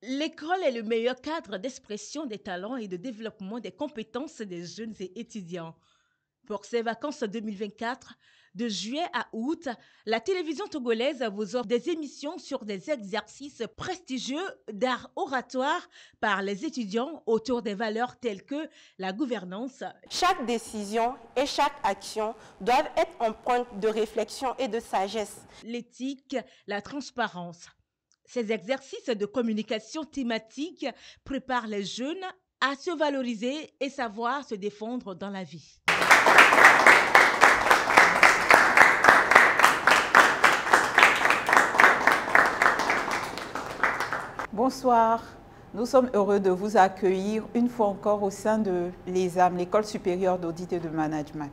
L'école est le meilleur cadre d'expression des talents et de développement des compétences des jeunes et étudiants. Pour ces vacances 2024, de juillet à août, la télévision togolaise vous offre des émissions sur des exercices prestigieux d'art oratoire par les étudiants autour des valeurs telles que la gouvernance. Chaque décision et chaque action doivent être empreintes de réflexion et de sagesse. L'éthique, la transparence. Ces exercices de communication thématique préparent les jeunes à se valoriser et savoir se défendre dans la vie. Bonsoir, nous sommes heureux de vous accueillir une fois encore au sein de l'ESAM, l'École supérieure d'audit et de management.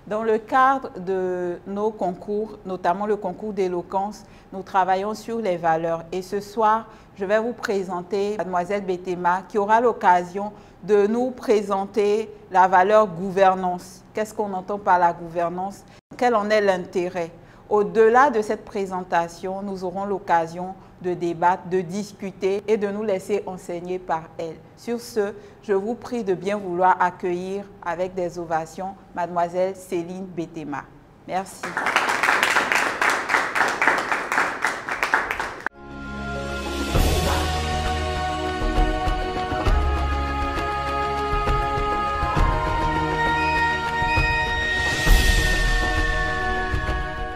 Dans le cadre de nos concours, notamment le concours d'éloquence, nous travaillons sur les valeurs. Et ce soir, je vais vous présenter Mademoiselle Betema qui aura l'occasion de nous présenter la valeur gouvernance. Qu'est-ce qu'on entend par la gouvernance? Quel en est l'intérêt? Au-delà de cette présentation, nous aurons l'occasion de débattre, de discuter et de nous laisser enseigner par elle. Sur ce, je vous prie de bien vouloir accueillir avec des ovations Mademoiselle Céline Betema. Merci.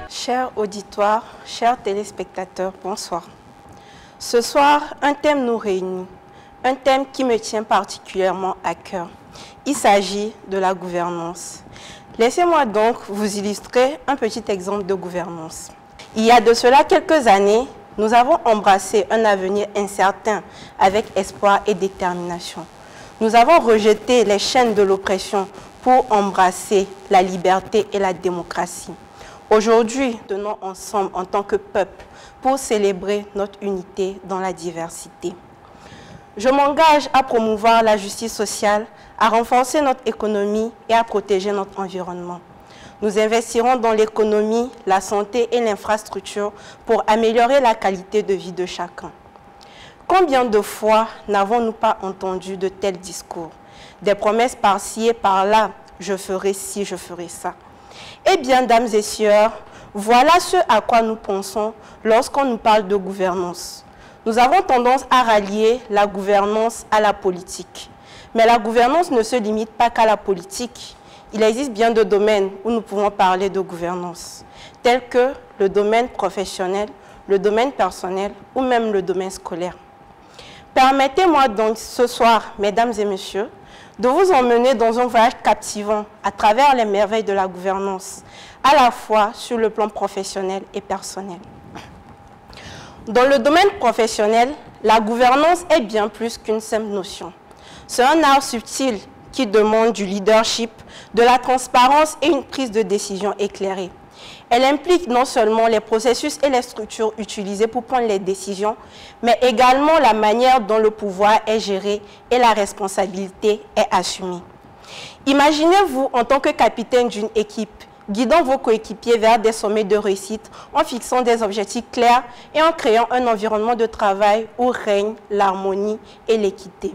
Chers auditoires, chers téléspectateurs, bonsoir. Ce soir, un thème nous réunit, un thème qui me tient particulièrement à cœur. Il s'agit de la gouvernance. Laissez-moi donc vous illustrer un petit exemple de gouvernance. Il y a de cela quelques années, nous avons embrassé un avenir incertain avec espoir et détermination. Nous avons rejeté les chaînes de l'oppression pour embrasser la liberté et la démocratie. Aujourd'hui, nous tenons ensemble en tant que peuple pour célébrer notre unité dans la diversité. Je m'engage à promouvoir la justice sociale, à renforcer notre économie et à protéger notre environnement. Nous investirons dans l'économie, la santé et l'infrastructure pour améliorer la qualité de vie de chacun. Combien de fois n'avons-nous pas entendu de tels discours? Des promesses par-ci et par-là, je ferai ci, je ferai ça. Eh bien, dames et sœurs, voilà ce à quoi nous pensons lorsqu'on nous parle de gouvernance. Nous avons tendance à rallier la gouvernance à la politique. Mais la gouvernance ne se limite pas qu'à la politique. Il existe bien de domaines où nous pouvons parler de gouvernance, tels que le domaine professionnel, le domaine personnel ou même le domaine scolaire. Permettez-moi donc ce soir, mesdames et messieurs, de vous emmener dans un voyage captivant à travers les merveilles de la gouvernance, à la fois sur le plan professionnel et personnel. Dans le domaine professionnel, la gouvernance est bien plus qu'une simple notion. C'est un art subtil qui demande du leadership, de la transparence et une prise de décision éclairée. Elle implique non seulement les processus et les structures utilisées pour prendre les décisions, mais également la manière dont le pouvoir est géré et la responsabilité est assumée. Imaginez-vous en tant que capitaine d'une équipe, guidant vos coéquipiers vers des sommets de réussite, en fixant des objectifs clairs et en créant un environnement de travail où règne l'harmonie et l'équité.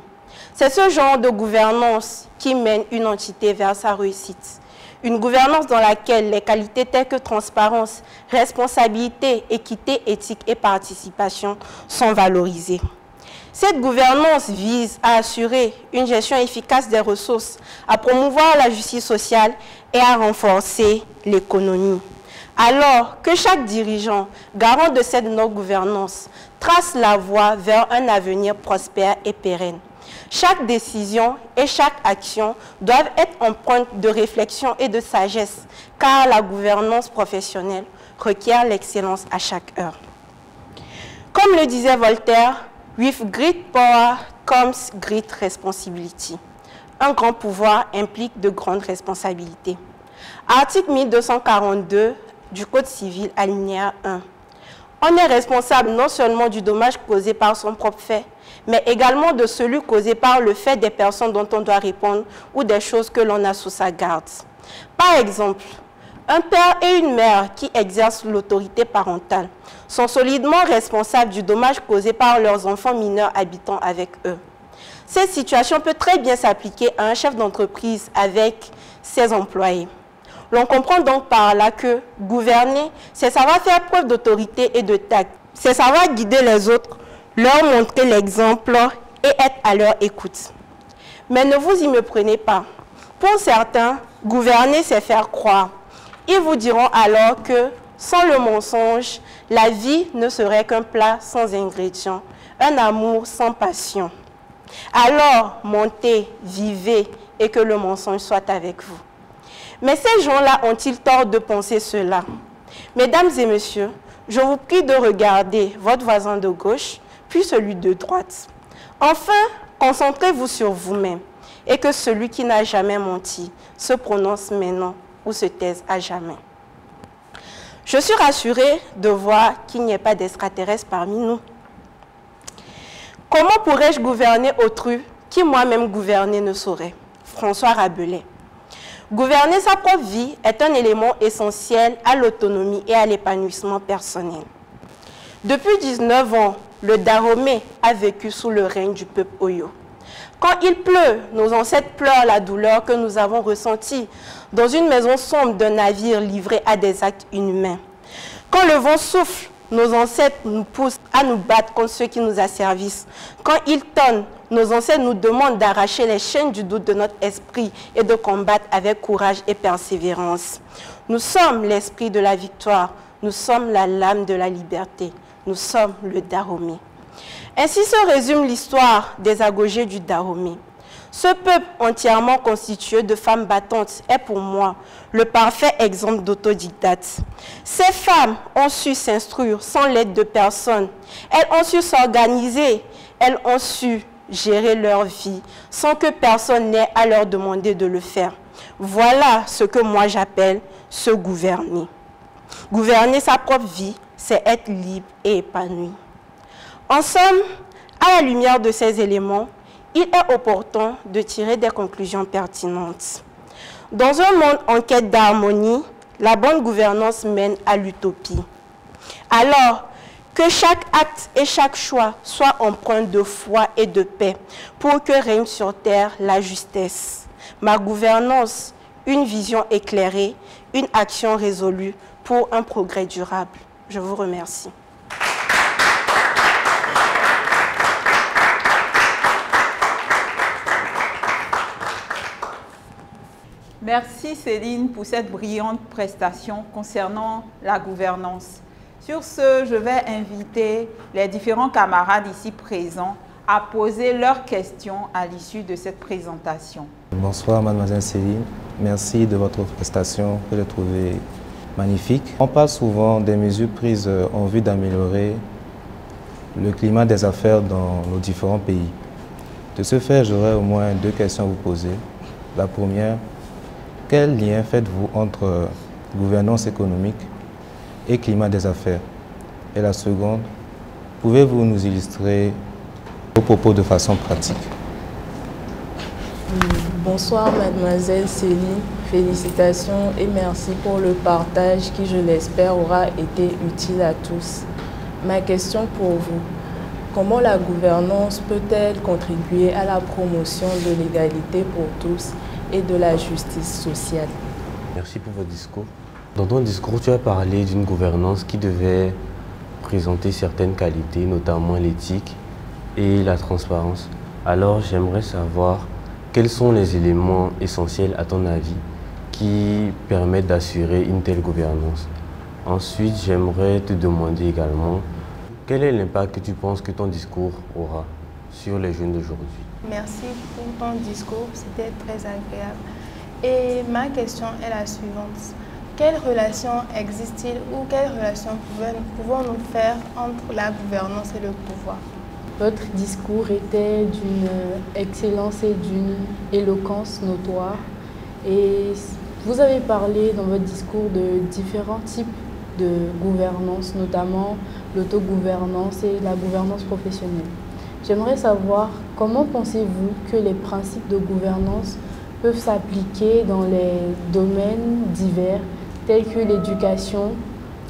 C'est ce genre de gouvernance qui mène une entité vers sa réussite. Une gouvernance dans laquelle les qualités telles que transparence, responsabilité, équité, éthique et participation sont valorisées. Cette gouvernance vise à assurer une gestion efficace des ressources, à promouvoir la justice sociale et à renforcer l'économie. Alors que chaque dirigeant, garant de cette noble gouvernance, trace la voie vers un avenir prospère et pérenne. Chaque décision et chaque action doivent être empreintes de réflexion et de sagesse, car la gouvernance professionnelle requiert l'excellence à chaque heure. Comme le disait Voltaire, with great power comes great responsibility. Un grand pouvoir implique de grandes responsabilités. Article 1242 du Code civil, alinéa 1. On est responsable non seulement du dommage causé par son propre fait, mais également de celui causé par le fait des personnes dont on doit répondre ou des choses que l'on a sous sa garde. Par exemple, Un père et une mère qui exercent l'autorité parentale sont solidement responsables du dommage causé par leurs enfants mineurs habitant avec eux. Cette situation peut très bien s'appliquer à un chef d'entreprise avec ses employés. L'on comprend donc par là que gouverner, c'est savoir faire preuve d'autorité et de tact. C'est savoir guider les autres, leur montrer l'exemple et être à leur écoute. Mais ne vous y méprenez pas. Pour certains, gouverner, c'est faire croire. Ils vous diront alors que, sans le mensonge, la vie ne serait qu'un plat sans ingrédients, un amour sans passion. Alors, montez, vivez et que le mensonge soit avec vous. Mais ces gens-là ont-ils tort de penser cela? Mesdames et messieurs, je vous prie de regarder votre voisin de gauche, puis celui de droite. Enfin, concentrez-vous sur vous-même et que celui qui n'a jamais menti se prononce maintenant ou se taise à jamais. Je suis rassurée de voir qu'il n'y ait pas d'extraterrestres parmi nous. Comment pourrais-je gouverner autrui qui moi-même gouverner ne saurait? François Rabelais. Gouverner sa propre vie est un élément essentiel à l'autonomie et à l'épanouissement personnel. Depuis 19 ans, le Dahomey a vécu sous le règne du peuple Oyo. Quand il pleut, nos ancêtres pleurent la douleur que nous avons ressentie dans une maison sombre d'un navire livré à des actes inhumains. Quand le vent souffle, nos ancêtres nous poussent à nous battre contre ceux qui nous asservissent. Quand il tonne, nos ancêtres nous demandent d'arracher les chaînes du doute de notre esprit et de combattre avec courage et persévérance. Nous sommes l'esprit de la victoire. Nous sommes la lame de la liberté. Nous sommes le Dahomey. Ainsi se résume l'histoire des Agogés du Dahomey. Ce peuple entièrement constitué de femmes battantes est pour moi le parfait exemple d'autodidacte. Ces femmes ont su s'instruire sans l'aide de personne. Elles ont su s'organiser. Elles ont su gérer leur vie sans que personne n'ait à leur demander de le faire. Voilà ce que moi j'appelle se gouverner. Gouverner sa propre vie, c'est être libre et épanoui. En somme, à la lumière de ces éléments, il est opportun de tirer des conclusions pertinentes. Dans un monde en quête d'harmonie, la bonne gouvernance mène à l'utopie. Alors, que chaque acte et chaque choix soient empreints de foi et de paix pour que règne sur terre la justesse. Ma gouvernance, une vision éclairée, une action résolue pour un progrès durable. Je vous remercie. Merci Céline pour cette brillante prestation concernant la gouvernance. Sur ce, je vais inviter les différents camarades ici présents à poser leurs questions à l'issue de cette présentation. Bonsoir mademoiselle Céline, merci de votre prestation que j'ai trouvée magnifique. On parle souvent des mesures prises en vue d'améliorer le climat des affaires dans nos différents pays. De ce fait, j'aurais au moins deux questions à vous poser. La première, quel lien faites-vous entre gouvernance économique et climat des affaires? Et la seconde, pouvez-vous nous illustrer vos propos de façon pratique? Bonsoir mademoiselle Céline, félicitations et merci pour le partage qui, je l'espère, aura été utile à tous. Ma question pour vous, comment la gouvernance peut-elle contribuer à la promotion de l'égalité pour tous et de la justice sociale? Merci pour votre discours. Dans ton discours, tu as parlé d'une gouvernance qui devait présenter certaines qualités, notamment l'éthique et la transparence. Alors, j'aimerais savoir quels sont les éléments essentiels, à ton avis, qui permettent d'assurer une telle gouvernance. Ensuite, j'aimerais te demander également quel est l'impact que tu penses que ton discours aura sur les jeunes d'aujourd'hui. Merci pour ton discours, c'était très agréable. Et ma question est la suivante. Quelle relation existe-t-il ou quelle relation pouvons-nous faire entre la gouvernance et le pouvoir? Votre discours était d'une excellence et d'une éloquence notoire. Et vous avez parlé dans votre discours de différents types de gouvernance, notamment l'autogouvernance et la gouvernance professionnelle. J'aimerais savoir comment pensez-vous que les principes de gouvernance peuvent s'appliquer dans les domaines divers tels que l'éducation,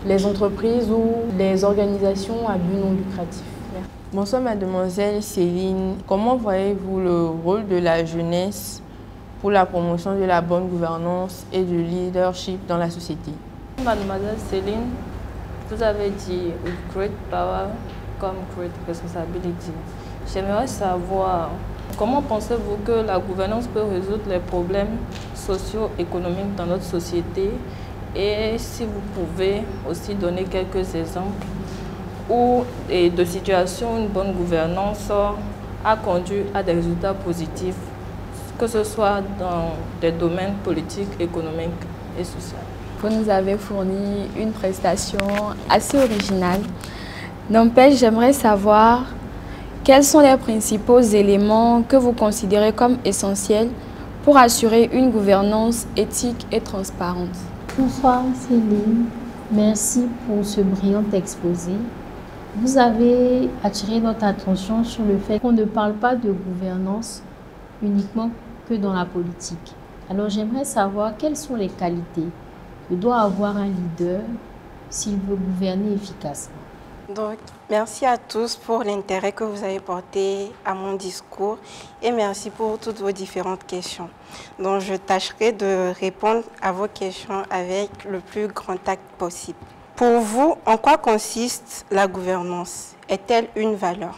les entreprises ou les organisations à but non lucratif. Merci. Bonsoir mademoiselle Céline, comment voyez-vous le rôle de la jeunesse pour la promotion de la bonne gouvernance et du leadership dans la société? Mademoiselle Céline, vous avez dit with great power come great responsibility. J'aimerais savoir comment pensez-vous que la gouvernance peut résoudre les problèmes socio-économiques dans notre société et si vous pouvez aussi donner quelques exemples où de situations où une bonne gouvernance a conduit à des résultats positifs, que ce soit dans des domaines politiques, économiques et sociaux. Vous nous avez fourni une prestation assez originale. N'empêche, j'aimerais savoir quels sont les principaux éléments que vous considérez comme essentiels pour assurer une gouvernance éthique et transparente. Bonsoir Céline, merci pour ce brillant exposé. Vous avez attiré notre attention sur le fait qu'on ne parle pas de gouvernance uniquement que dans la politique. Alors j'aimerais savoir quelles sont les qualités que doit avoir un leader s'il veut gouverner efficacement. Donc, merci à tous pour l'intérêt que vous avez porté à mon discours et merci pour toutes vos différentes questions. Donc, je tâcherai de répondre à vos questions avec le plus grand tact possible. Pour vous, en quoi consiste la gouvernance? Est-elle une valeur?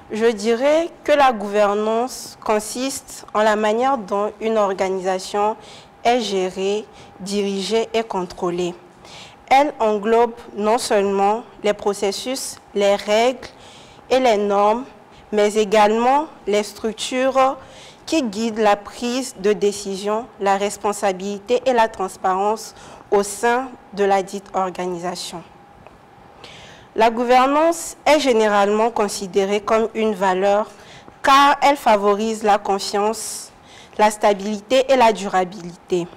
Je dirais que la gouvernance consiste en la manière dont une organisation est gérée, dirigée et contrôlée. Elle englobe non seulement les processus, les règles et les normes, mais également les structures qui guident la prise de décision, la responsabilité et la transparence au sein de la dite organisation. La gouvernance est généralement considérée comme une valeur car elle favorise la confiance, la stabilité et la durabilité.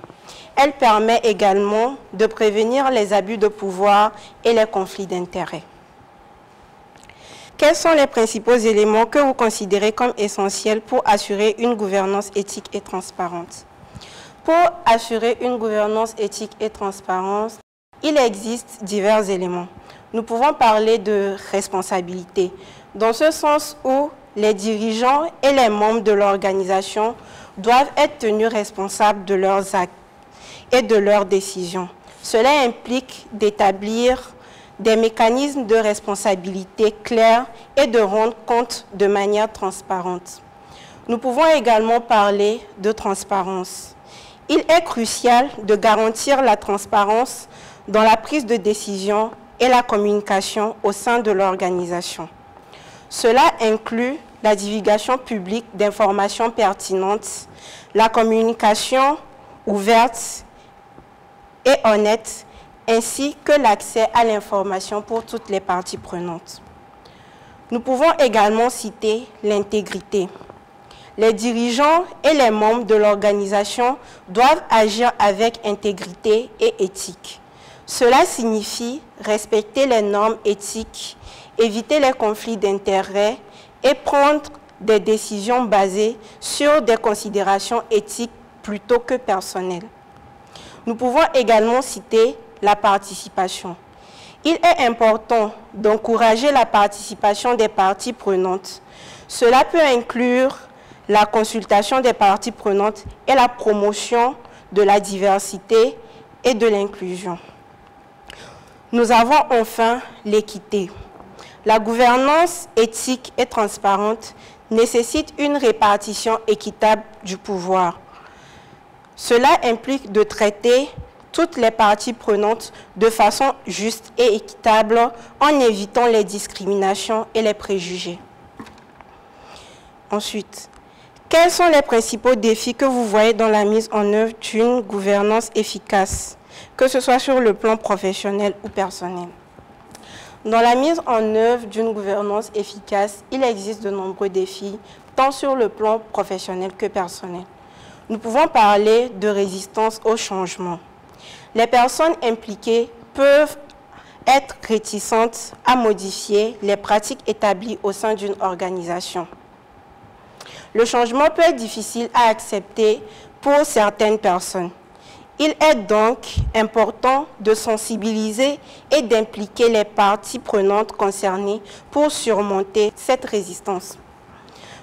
Elle permet également de prévenir les abus de pouvoir et les conflits d'intérêts. Quels sont les principaux éléments que vous considérez comme essentiels pour assurer une gouvernance éthique et transparente? Pour assurer une gouvernance éthique et transparente, il existe divers éléments. Nous pouvons parler de responsabilité, dans ce sens où les dirigeants et les membres de l'organisation doivent être tenus responsables de leurs actes et de leurs décisions. Cela implique d'établir des mécanismes de responsabilité clairs et de rendre compte de manière transparente. Nous pouvons également parler de transparence. Il est crucial de garantir la transparence dans la prise de décision et la communication au sein de l'organisation. Cela inclut la divulgation publique d'informations pertinentes, la communication ouverte et honnête, ainsi que l'accès à l'information pour toutes les parties prenantes. Nous pouvons également citer l'intégrité. Les dirigeants et les membres de l'organisation doivent agir avec intégrité et éthique. Cela signifie respecter les normes éthiques, éviter les conflits d'intérêts et prendre des décisions basées sur des considérations éthiques plutôt que personnelles. Nous pouvons également citer la participation. Il est important d'encourager la participation des parties prenantes. Cela peut inclure la consultation des parties prenantes et la promotion de la diversité et de l'inclusion. Nous avons enfin l'équité. La gouvernance éthique et transparente nécessite une répartition équitable du pouvoir. Cela implique de traiter toutes les parties prenantes de façon juste et équitable en évitant les discriminations et les préjugés. Ensuite, quels sont les principaux défis que vous voyez dans la mise en œuvre d'une gouvernance efficace, que ce soit sur le plan professionnel ou personnel? Dans la mise en œuvre d'une gouvernance efficace, il existe de nombreux défis, tant sur le plan professionnel que personnel. Nous pouvons parler de résistance au changement. Les personnes impliquées peuvent être réticentes à modifier les pratiques établies au sein d'une organisation. Le changement peut être difficile à accepter pour certaines personnes. Il est donc important de sensibiliser et d'impliquer les parties prenantes concernées pour surmonter cette résistance.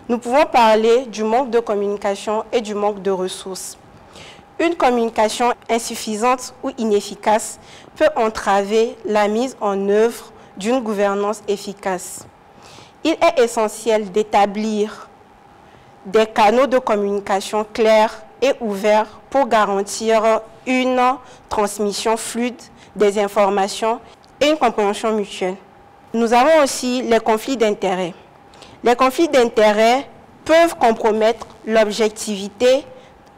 Nous pouvons parler du manque de communication et du manque de ressources. Une communication insuffisante ou inefficace peut entraver la mise en œuvre d'une gouvernance efficace. Il est essentiel d'établir des canaux de communication clairs et ouverts pour garantir une transmission fluide des informations et une compréhension mutuelle. Nous avons aussi les conflits d'intérêts. Les conflits d'intérêts peuvent compromettre l'objectivité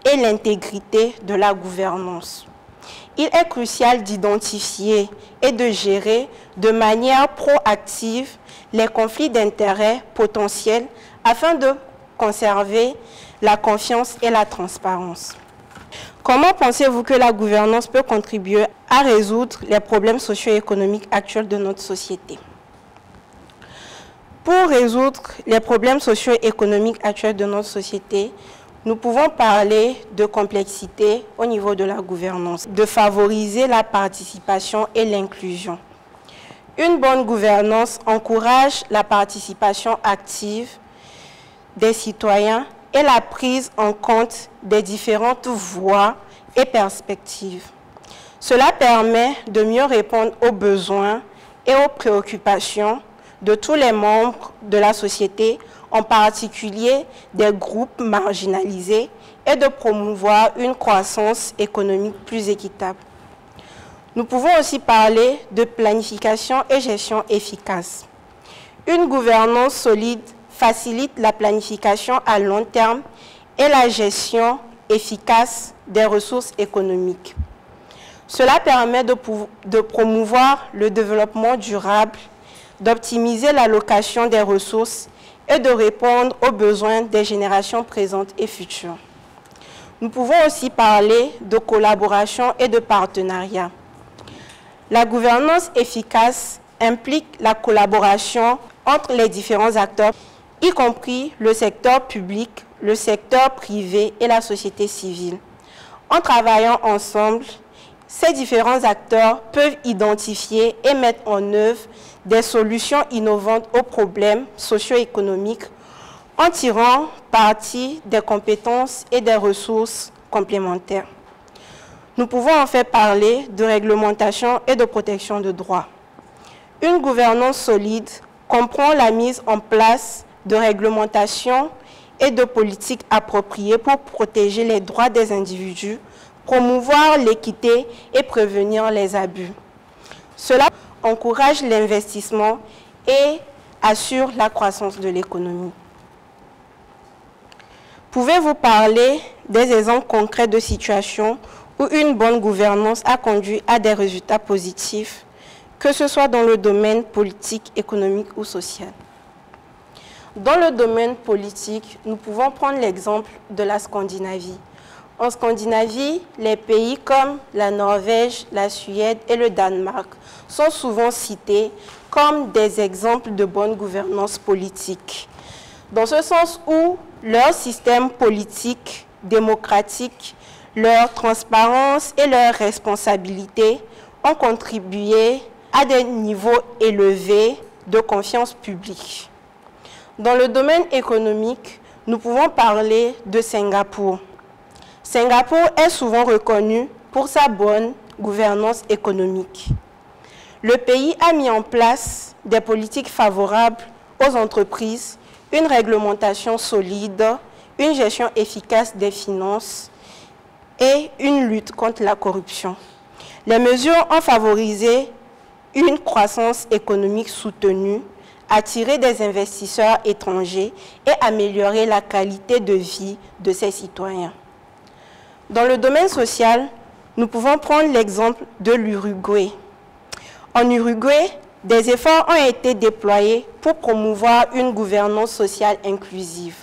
et l'intégrité de la gouvernance. Il est crucial d'identifier et de gérer de manière proactive les conflits d'intérêts potentiels afin de conserver la confiance et la transparence. Comment pensez-vous que la gouvernance peut contribuer à résoudre les problèmes socio-économiques actuels de notre société? Pour résoudre les problèmes socio-économiques actuels de notre société, nous pouvons parler de complexité au niveau de la gouvernance, de favoriser la participation et l'inclusion. Une bonne gouvernance encourage la participation active des citoyens et la prise en compte des différentes voies et perspectives. Cela permet de mieux répondre aux besoins et aux préoccupations de tous les membres de la société, en particulier des groupes marginalisés, et de promouvoir une croissance économique plus équitable. Nous pouvons aussi parler de planification et gestion efficace. Une gouvernance solide facilite la planification à long terme et la gestion efficace des ressources économiques. Cela permet de promouvoir le développement durable, d'optimiser l'allocation des ressources et de répondre aux besoins des générations présentes et futures. Nous pouvons aussi parler de collaboration et de partenariat. La gouvernance efficace implique la collaboration entre les différents acteurs, y compris le secteur public, le secteur privé et la société civile. En travaillant ensemble, ces différents acteurs peuvent identifier et mettre en œuvre des solutions innovantes aux problèmes socio-économiques en tirant parti des compétences et des ressources complémentaires. Nous pouvons en fait parler de réglementation et de protection de droits. Une gouvernance solide comprend la mise en place de réglementations et de politiques appropriées pour protéger les droits des individus, promouvoir l'équité et prévenir les abus. Cela encourage l'investissement et assure la croissance de l'économie. Pouvez-vous parler des exemples concrets de situations où une bonne gouvernance a conduit à des résultats positifs, que ce soit dans le domaine politique, économique ou social? Dans le domaine politique, nous pouvons prendre l'exemple de la Scandinavie. En Scandinavie, les pays comme la Norvège, la Suède et le Danemark sont souvent cités comme des exemples de bonne gouvernance politique. Dans ce sens où leur système politique démocratique, leur transparence et leur responsabilité ont contribué à des niveaux élevés de confiance publique. Dans le domaine économique, nous pouvons parler de Singapour. Singapour est souvent reconnu pour sa bonne gouvernance économique. Le pays a mis en place des politiques favorables aux entreprises, une réglementation solide, une gestion efficace des finances et une lutte contre la corruption. Les mesures ont favorisé une croissance économique soutenue, attiré des investisseurs étrangers et amélioré la qualité de vie de ses citoyens. Dans le domaine social, nous pouvons prendre l'exemple de l'Uruguay. En Uruguay, des efforts ont été déployés pour promouvoir une gouvernance sociale inclusive.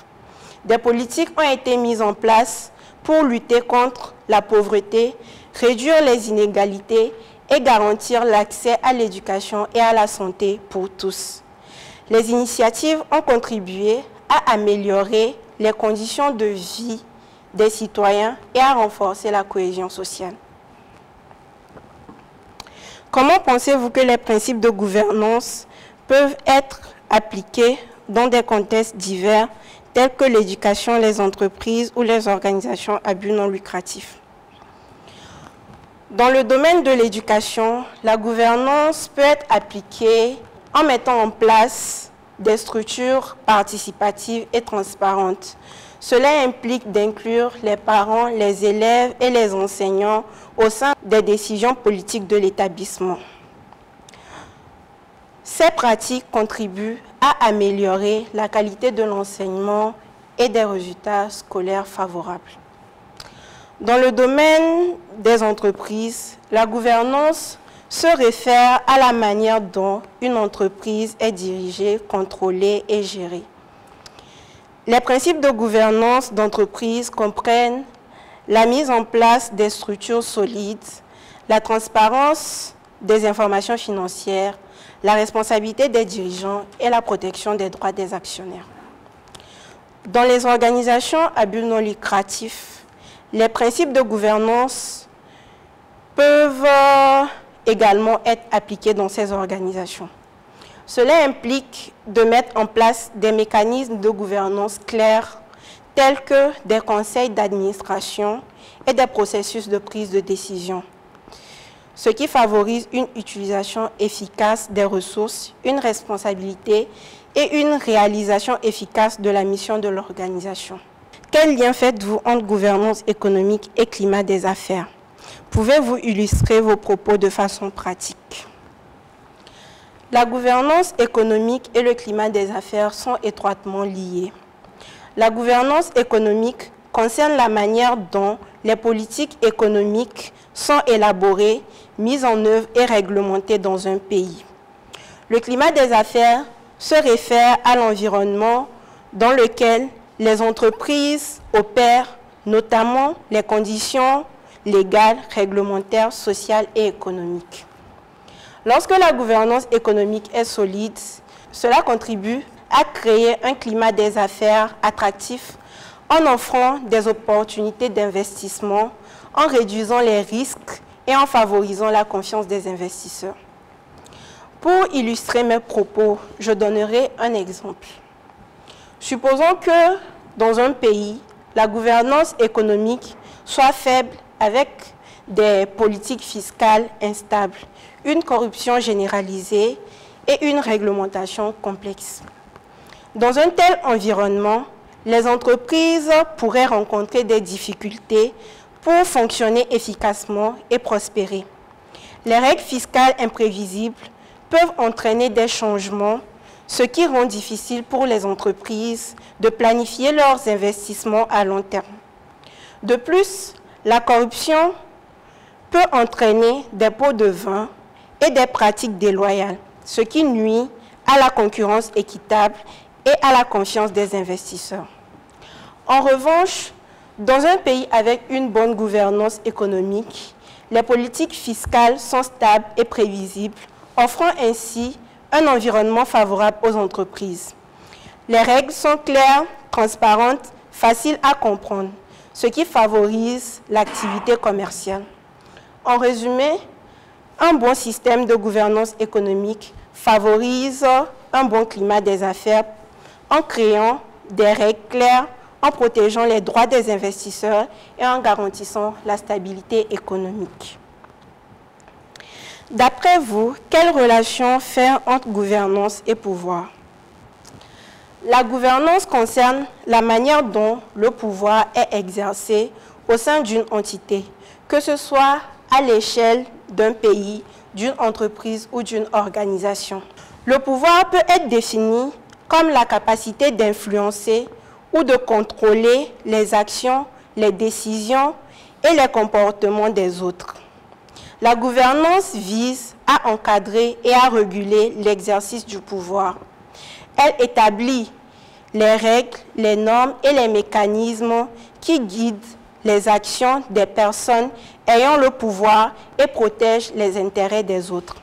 Des politiques ont été mises en place pour lutter contre la pauvreté, réduire les inégalités et garantir l'accès à l'éducation et à la santé pour tous. Les initiatives ont contribué à améliorer les conditions de vie des citoyens et à renforcer la cohésion sociale. Comment pensez-vous que les principes de gouvernance peuvent être appliqués dans des contextes divers tels que l'éducation, les entreprises ou les organisations à but non lucratif? Dans le domaine de l'éducation, la gouvernance peut être appliquée en mettant en place des structures participatives et transparentes. Cela implique d'inclure les parents, les élèves et les enseignants au sein des décisions politiques de l'établissement. Ces pratiques contribuent à améliorer la qualité de l'enseignement et des résultats scolaires favorables. Dans le domaine des entreprises, la gouvernance se réfère à la manière dont une entreprise est dirigée, contrôlée et gérée. Les principes de gouvernance d'entreprise comprennent la mise en place des structures solides, la transparence des informations financières, la responsabilité des dirigeants et la protection des droits des actionnaires. Dans les organisations à but non lucratif, les principes de gouvernance peuvent également être appliqués dans ces organisations. Cela implique de mettre en place des mécanismes de gouvernance clairs tels que des conseils d'administration et des processus de prise de décision, ce qui favorise une utilisation efficace des ressources, une responsabilité et une réalisation efficace de la mission de l'organisation. Quel lien faites-vous entre gouvernance économique et climat des affaires? Pouvez-vous illustrer vos propos de façon pratique? La gouvernance économique et le climat des affaires sont étroitement liés. La gouvernance économique concerne la manière dont les politiques économiques sont élaborées, mises en œuvre et réglementées dans un pays. Le climat des affaires se réfère à l'environnement dans lequel les entreprises opèrent, notamment les conditions légales, réglementaires, sociales et économiques. Lorsque la gouvernance économique est solide, cela contribue à créer un climat des affaires attractif en offrant des opportunités d'investissement, en réduisant les risques et en favorisant la confiance des investisseurs. Pour illustrer mes propos, je donnerai un exemple. Supposons que dans un pays, la gouvernance économique soit faible avec des politiques fiscales instables, une corruption généralisée et une réglementation complexe. Dans un tel environnement, les entreprises pourraient rencontrer des difficultés pour fonctionner efficacement et prospérer. Les règles fiscales imprévisibles peuvent entraîner des changements, ce qui rend difficile pour les entreprises de planifier leurs investissements à long terme. De plus, la corruption peut entraîner des pots de vin et des pratiques déloyales, ce qui nuit à la concurrence équitable et à la confiance des investisseurs. En revanche, dans un pays avec une bonne gouvernance économique, les politiques fiscales sont stables et prévisibles, offrant ainsi un environnement favorable aux entreprises. Les règles sont claires, transparentes, faciles à comprendre, ce qui favorise l'activité commerciale. En résumé, un bon système de gouvernance économique favorise un bon climat des affaires en créant des règles claires, en protégeant les droits des investisseurs et en garantissant la stabilité économique. D'après vous, quelle relation faire entre gouvernance et pouvoir? La gouvernance concerne la manière dont le pouvoir est exercé au sein d'une entité, que ce soit à l'échelle d'un pays, d'une entreprise ou d'une organisation. Le pouvoir peut être défini comme la capacité d'influencer ou de contrôler les actions, les décisions et les comportements des autres. La gouvernance vise à encadrer et à réguler l'exercice du pouvoir. Elle établit les règles, les normes et les mécanismes qui guident les actions des personnes ayant le pouvoir et protège les intérêts des autres.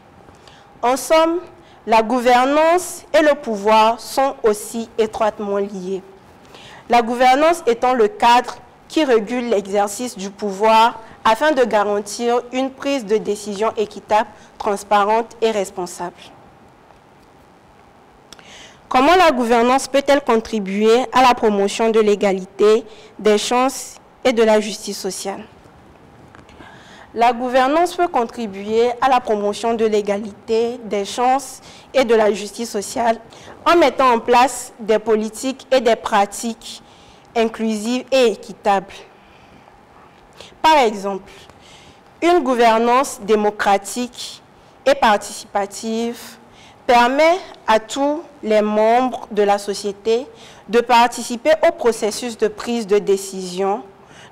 En somme, la gouvernance et le pouvoir sont aussi étroitement liés. La gouvernance étant le cadre qui régule l'exercice du pouvoir afin de garantir une prise de décision équitable, transparente et responsable. Comment la gouvernance peut-elle contribuer à la promotion de l'égalité, des chances et de la justice sociale? La gouvernance peut contribuer à la promotion de l'égalité, des chances et de la justice sociale en mettant en place des politiques et des pratiques inclusives et équitables. Par exemple, une gouvernance démocratique et participative permet à tous les membres de la société de participer au processus de prise de décision,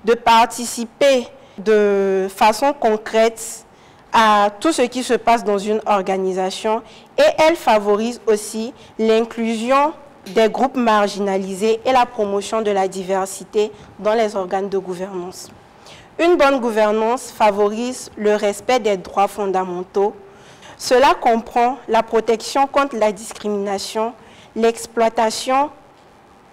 de participer de façon concrète à tout ce qui se passe dans une organisation et elle favorise aussi l'inclusion des groupes marginalisés et la promotion de la diversité dans les organes de gouvernance. Une bonne gouvernance favorise le respect des droits fondamentaux. Cela comprend la protection contre la discrimination, l'exploitation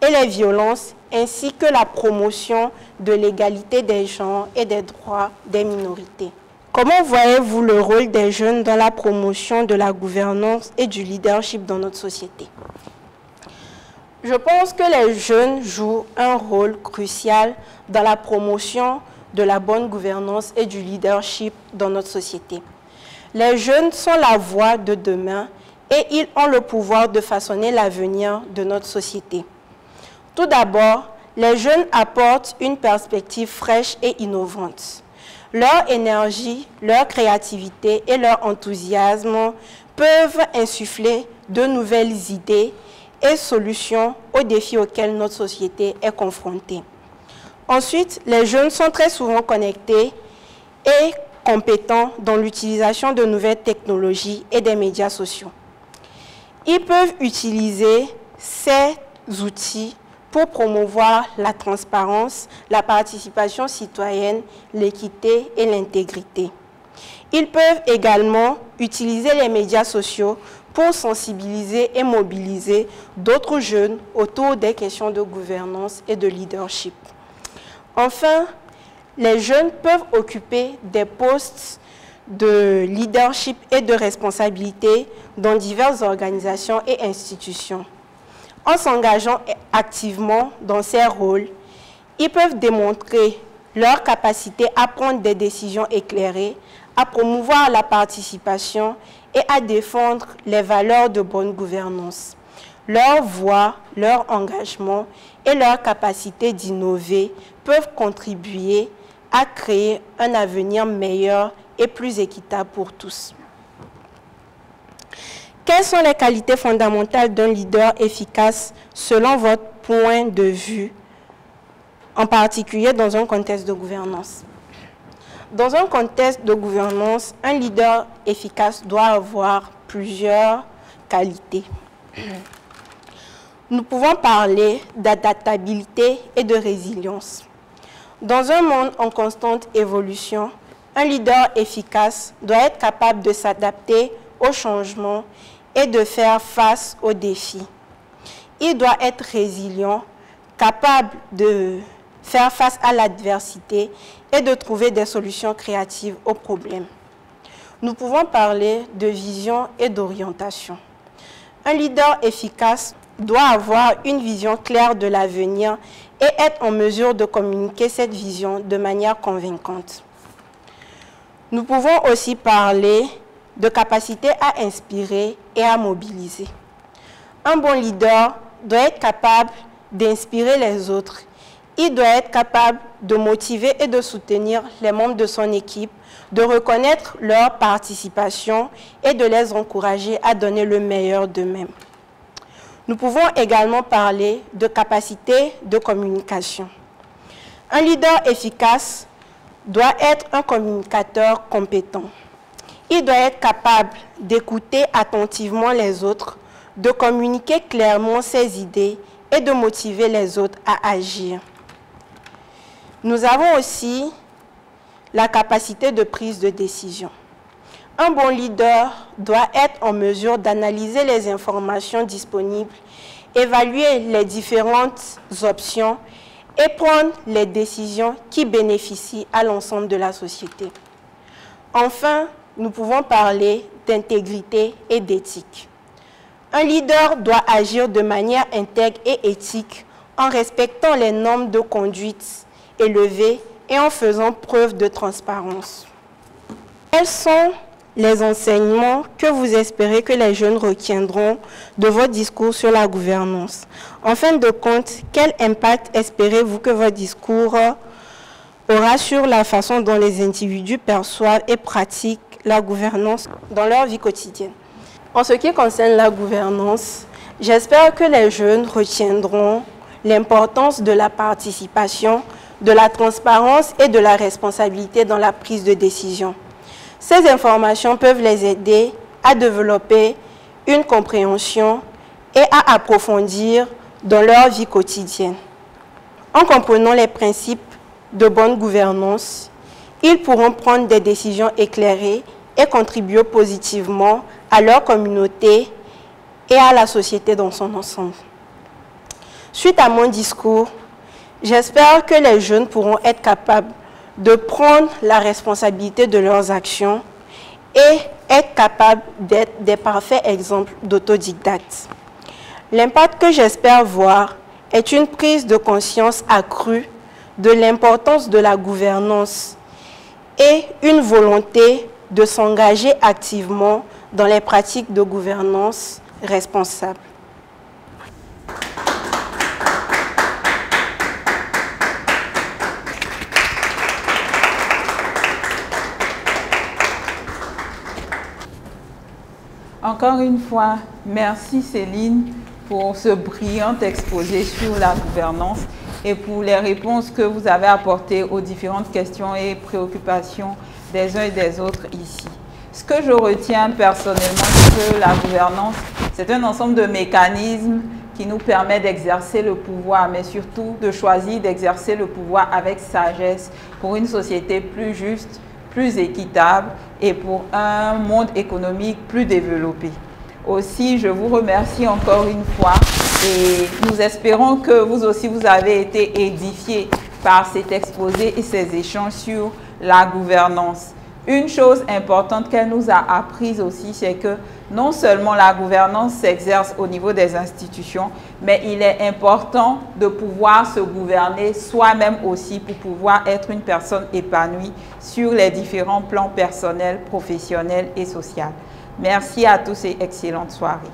et les violences, ainsi que la promotion de l'égalité des genres et des droits des minorités. Comment voyez-vous le rôle des jeunes dans la promotion de la gouvernance et du leadership dans notre société? Je pense que les jeunes jouent un rôle crucial dans la promotion de la bonne gouvernance et du leadership dans notre société. Les jeunes sont la voix de demain et ils ont le pouvoir de façonner l'avenir de notre société. Tout d'abord, les jeunes apportent une perspective fraîche et innovante. Leur énergie, leur créativité et leur enthousiasme peuvent insuffler de nouvelles idées et solutions aux défis auxquels notre société est confrontée. Ensuite, les jeunes sont très souvent connectés et compétents dans l'utilisation de nouvelles technologies et des médias sociaux. Ils peuvent utiliser ces outils pour promouvoir la transparence, la participation citoyenne, l'équité et l'intégrité. Ils peuvent également utiliser les médias sociaux pour sensibiliser et mobiliser d'autres jeunes autour des questions de gouvernance et de leadership. Enfin, les jeunes peuvent occuper des postes de leadership et de responsabilité dans diverses organisations et institutions. En s'engageant activement dans ces rôles, ils peuvent démontrer leur capacité à prendre des décisions éclairées, à promouvoir la participation et à défendre les valeurs de bonne gouvernance. Leur voix, leur engagement et leur capacité d'innover peuvent contribuer à créer un avenir meilleur et plus équitable pour tous. Quelles sont les qualités fondamentales d'un leader efficace selon votre point de vue, en particulier dans un contexte de gouvernance? Dans un contexte de gouvernance, un leader efficace doit avoir plusieurs qualités. Nous pouvons parler d'adaptabilité et de résilience. Dans un monde en constante évolution, un leader efficace doit être capable de s'adapter aux changements et de faire face aux défis. Il doit être résilient, capable de faire face à l'adversité et de trouver des solutions créatives aux problèmes. Nous pouvons parler de vision et d'orientation. Un leader efficace doit avoir une vision claire de l'avenir et être en mesure de communiquer cette vision de manière convaincante. Nous pouvons aussi parler de capacité à inspirer et à mobiliser. Un bon leader doit être capable d'inspirer les autres. Il doit être capable de motiver et de soutenir les membres de son équipe, de reconnaître leur participation et de les encourager à donner le meilleur d'eux-mêmes. Nous pouvons également parler de capacité de communication. Un leader efficace doit être un communicateur compétent. Il doit être capable d'écouter attentivement les autres, de communiquer clairement ses idées et de motiver les autres à agir. Nous avons aussi la capacité de prise de décision. Un bon leader doit être en mesure d'analyser les informations disponibles, évaluer les différentes options et prendre les décisions qui bénéficient à l'ensemble de la société. Enfin, nous pouvons parler d'intégrité et d'éthique. Un leader doit agir de manière intègre et éthique en respectant les normes de conduite élevées et en faisant preuve de transparence. Quels sont les enseignements que vous espérez que les jeunes retiendront de votre discours sur la gouvernance? En fin de compte, quel impact espérez-vous que votre discours aura sur la façon dont les individus perçoivent et pratiquent la gouvernance dans leur vie quotidienne? En ce qui concerne la gouvernance, j'espère que les jeunes retiendront l'importance de la participation, de la transparence et de la responsabilité dans la prise de décision. Ces informations peuvent les aider à développer une compréhension et à approfondir dans leur vie quotidienne. En comprenant les principes de bonne gouvernance, ils pourront prendre des décisions éclairées et contribuer positivement à leur communauté et à la société dans son ensemble. Suite à mon discours, j'espère que les jeunes pourront être capables de prendre la responsabilité de leurs actions et être capables d'être des parfaits exemples d'autodidactes. L'impact que j'espère voir est une prise de conscience accrue de l'importance de la gouvernance et une volonté de s'engager activement dans les pratiques de gouvernance responsable. Encore une fois, merci Céline pour ce brillant exposé sur la gouvernance et pour les réponses que vous avez apportées aux différentes questions et préoccupations des uns et des autres ici. Ce que je retiens personnellement, c'est que la gouvernance, c'est un ensemble de mécanismes qui nous permet d'exercer le pouvoir, mais surtout de choisir d'exercer le pouvoir avec sagesse pour une société plus juste, plus équitable et pour un monde économique plus développé. Aussi, je vous remercie encore une fois et nous espérons que vous aussi vous avez été édifiés par cet exposé et ces échanges sur la gouvernance. Une chose importante qu'elle nous a apprise aussi, c'est que non seulement la gouvernance s'exerce au niveau des institutions, mais il est important de pouvoir se gouverner soi-même aussi pour pouvoir être une personne épanouie sur les différents plans personnels, professionnels et sociaux. Merci à tous et excellente soirée.